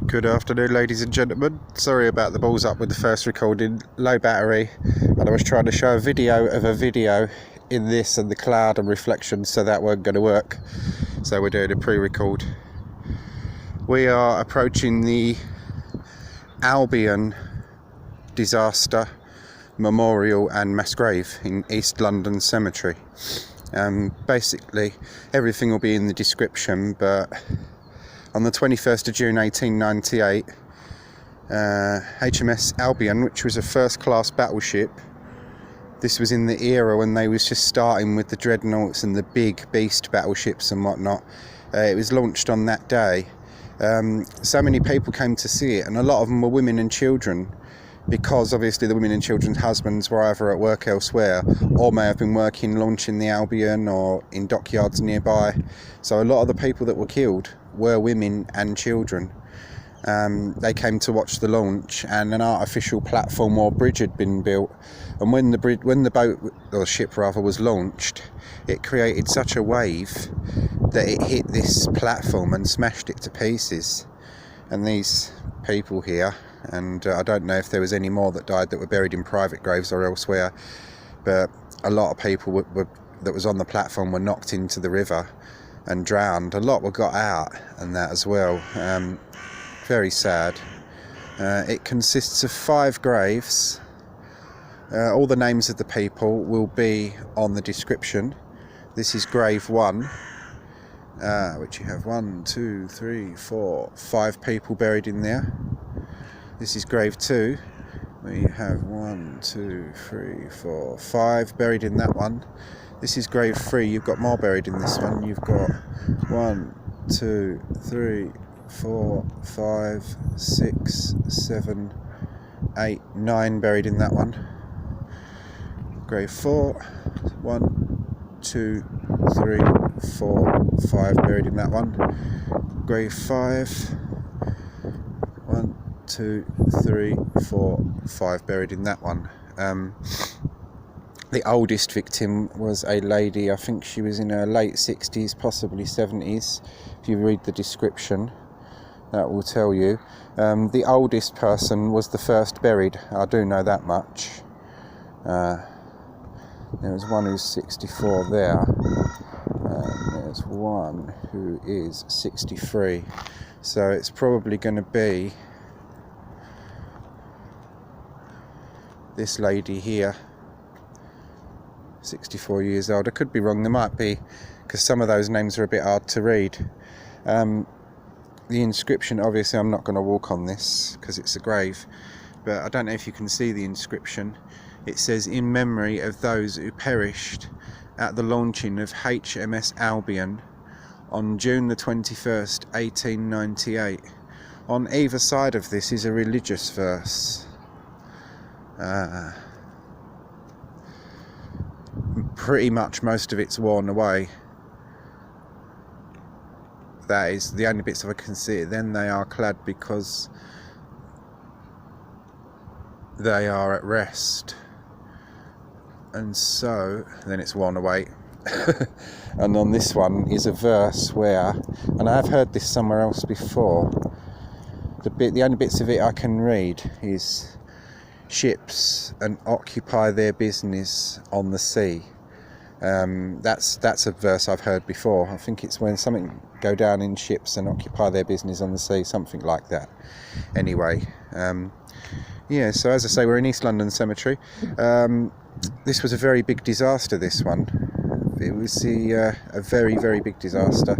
Good afternoon, ladies and gentlemen. Sorry about the balls up with the first recording. Low battery, and I was trying to show a video of a video in this and the cloud and reflections, so that weren't going to work. So we're doing a pre-record. We are approaching the Albion Disaster Memorial and Mass Grave in East London Cemetery. Basically, everything will be in the description, but on the 21st of June 1898, HMS Albion, which was a first-class battleship, this was in the era when they was just starting with the dreadnoughts and the big beast battleships and whatnot. It was launched on that day. So many people came to see it, and a lot of them were women and children, because obviously the women and children's husbands were either at work elsewhere or may have been working launching the Albion or in dockyards nearby. So a lot of the people that were killed were women and children. They came to watch the launch, and an artificial platform or bridge had been built, and when the boat or ship rather was launched, it created such a wave that it hit this platform and smashed it to pieces. And these people here, and I don't know if there was any more that died that were buried in private graves or elsewhere, but a lot of people that was on the platform were knocked into the river and drowned. A lot were got out and that as well. Very sad. It consists of 5 graves. All the names of the people will be on the description. This is grave 1, which you have 1, 2, 3, 4, 5 people buried in there. This is grave 2, where you have 1, 2, 3, 4, 5 buried in that one. This is grave 3, you've got more buried in this one. You've got 1, 2, 3, 4, 5, 6, 7, 8, 9 buried in that one. Grave 4, 1, 2, 3, 4, 5 buried in that one. Grave 5, 1, 2, 3, 4, 5 buried in that one. The oldest victim was a lady, I think she was in her late 60s, possibly 70s. If you read the description, that will tell you. The oldest person was the first buried, I do know that much. There was one who's 64 there, and there's one who is 63. So it's probably going to be this lady here, 64 years old. I could be wrong, there might be, because some of those names are a bit hard to read. The inscription, obviously I'm not going to walk on this because it's a grave, but I don't know if you can see the inscription. It says, "In memory of those who perished at the launching of HMS Albion on June the 21st, 1898. On either side of this is a religious verse. Pretty much most of it's worn away. That is the only bits I can see. Then they are clad because they are at rest, and so then it's worn away. And on this one is a verse where, and I've heard this somewhere else before, the only bits of it I can read is ships and occupy their business on the sea. That's a verse I've heard before. I think it's when something go down in ships and occupy their business on the sea, something like that. Anyway, yeah, so as I say, we're in East London Cemetery. This was a very big disaster, this one. It was a very, very big disaster.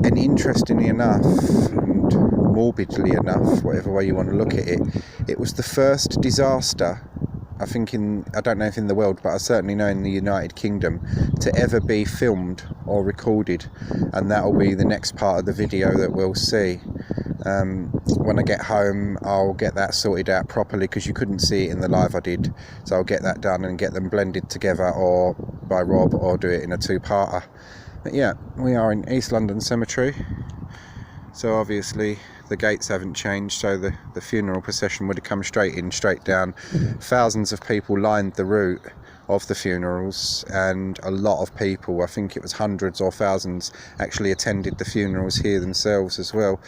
And interestingly enough, and morbidly enough, whatever way you want to look at it, it was the first disaster, I think I don't know if in the world, but I certainly know in the United Kingdom, to ever be filmed or recorded. And that will be the next part of the video that we'll see. When I get home, I'll get that sorted out properly, because you couldn't see it in the live I did. So I'll get that done and get them blended together, or by Rob, or do it in a 2-parter. But yeah, we are in East London Cemetery. So obviously the gates haven't changed, so the funeral procession would have come straight in, straight down. Thousands of people lined the route of the funerals, and a lot of people, I think it was hundreds or thousands, actually attended the funerals here themselves as well.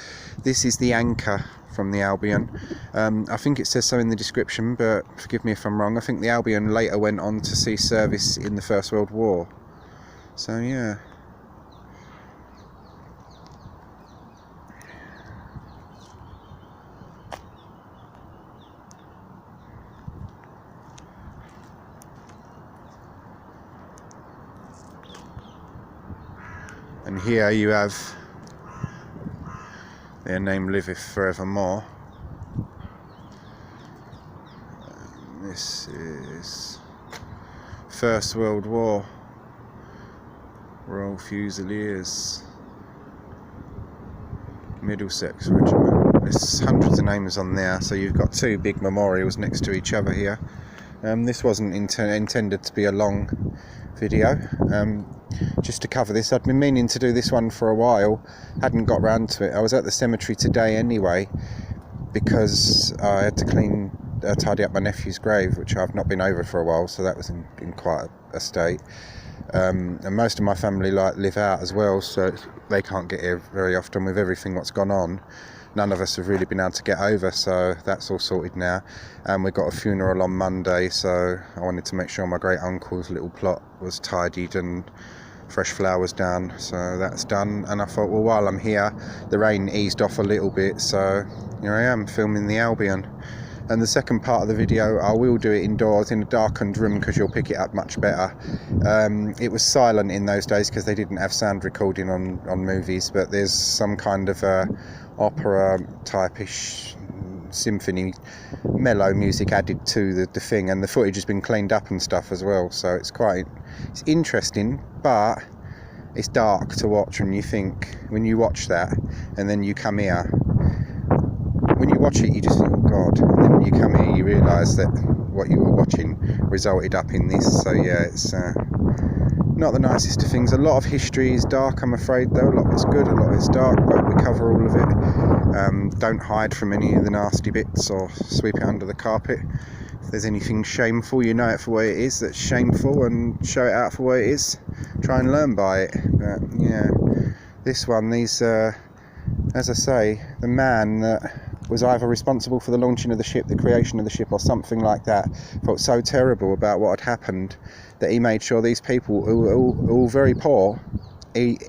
This is the anchor from the Albion. I think it says so in the description, but forgive me if I'm wrong. I think the Albion later went on to see service in the First World War. So yeah. And here you have "Their name liveth forevermore." This is First World War, Royal Fusiliers, Middlesex Regiment. There's hundreds of names on there, so you've got two big memorials next to each other here. This wasn't intended to be a long video. Just to cover this, I'd been meaning to do this one for a while, hadn't got round to it. I was at the cemetery today anyway, because I had to tidy up my nephew's grave, which I've not been over for a while, so that was in quite a state. And most of my family live out as well, so they can't get here very often with everything what's gone on. None of us have really been able to get over, so that's all sorted now. And we've got a funeral on Monday, so I wanted to make sure my great uncle's little plot was tidied and fresh flowers down, so that's done. And I thought, well, while I'm here, the rain eased off a little bit, so here I am filming the Albion. And the second part of the video, I will do it indoors in a darkened room, because you'll pick it up much better. It was silent in those days because they didn't have sound recording on movies, but there's some kind of opera type-ish symphony mellow music added to the thing, and the footage has been cleaned up and stuff as well, so it's interesting, but it's dark to watch. And you think, when you watch that and then you come here, when you watch it you just think, oh god, and then when you come here you realise that what you were watching resulted up in this. So yeah, it's not the nicest of things. A lot of history is dark, I'm afraid, though. A lot of it's good, a lot of it's dark, but we cover all of it. Don't hide from any of the nasty bits or sweep it under the carpet. If there's anything shameful, you know it for what it is that's shameful, and show it out for what it is. Try and learn by it. But yeah, this one, as I say, the man that was either responsible for the launching of the ship, the creation of the ship, or something like that, felt so terrible about what had happened that he made sure these people, who were all very poor,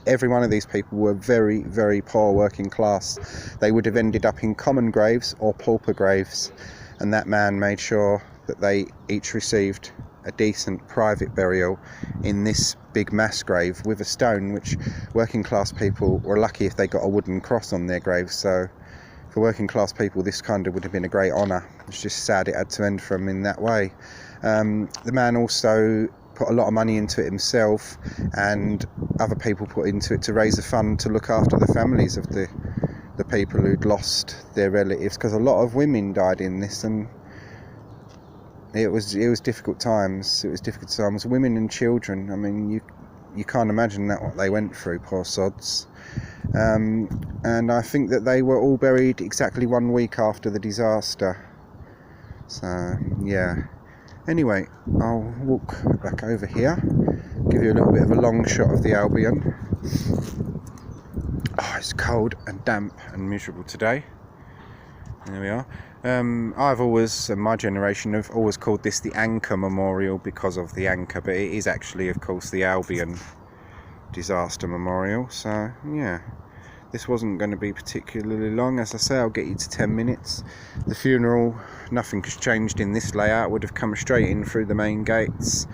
every one of these people were very, very poor working class. They would have ended up in common graves or pauper graves, and that man made sure that they each received a decent private burial in this big mass grave with a stone, which working class people were lucky if they got a wooden cross on their grave. So for working class people, this kind of would have been a great honour. It's just sad it had to end for him in that way. The man also put a lot of money into it himself, and other people put into it to raise a fund to look after the families of the people who'd lost their relatives, because a lot of women died in this, and it was difficult times. It was difficult times. Women and children, I mean, you can't imagine what they went through, poor sods. And I think that they were all buried exactly 1 week after the disaster. So yeah. Anyway, I'll walk back over here, give you a little bit of a long shot of the Albion. Oh, it's cold and damp and miserable today. There we are. I've always, and my generation have always called this the Anchor Memorial because of the anchor, but it is actually, of course, the Albion Disaster Memorial. So yeah, this wasn't going to be particularly long. As I say, I'll get you to 10 minutes. The funeral, nothing has changed in this layout. Would have come straight in through the main gates,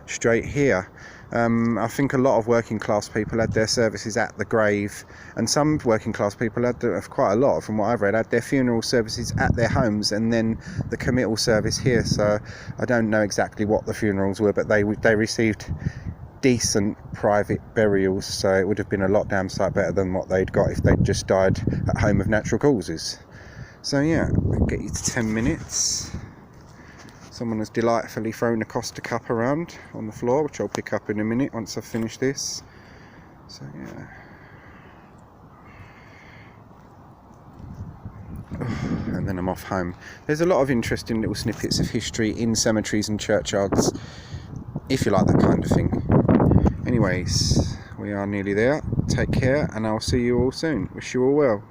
straight here. I think a lot of working class people had their services at the grave, and some working class people had, quite a lot from what I've read, had their funeral services at their homes and then the committal service here. So I don't know exactly what the funerals were, but they received decent private burials, so it would have been a lot damn sight better than what they'd got if they'd just died at home of natural causes. So yeah, I'll get you to 10 minutes. Someone has delightfully thrown a Costa cup around on the floor, which I'll pick up in a minute once I've finished this. So yeah. And then I'm off home. There's a lot of interesting little snippets of history in cemeteries and churchyards if you like that kind of thing. Anyways, we are nearly there. Take care, and I'll see you all soon. Wish you all well.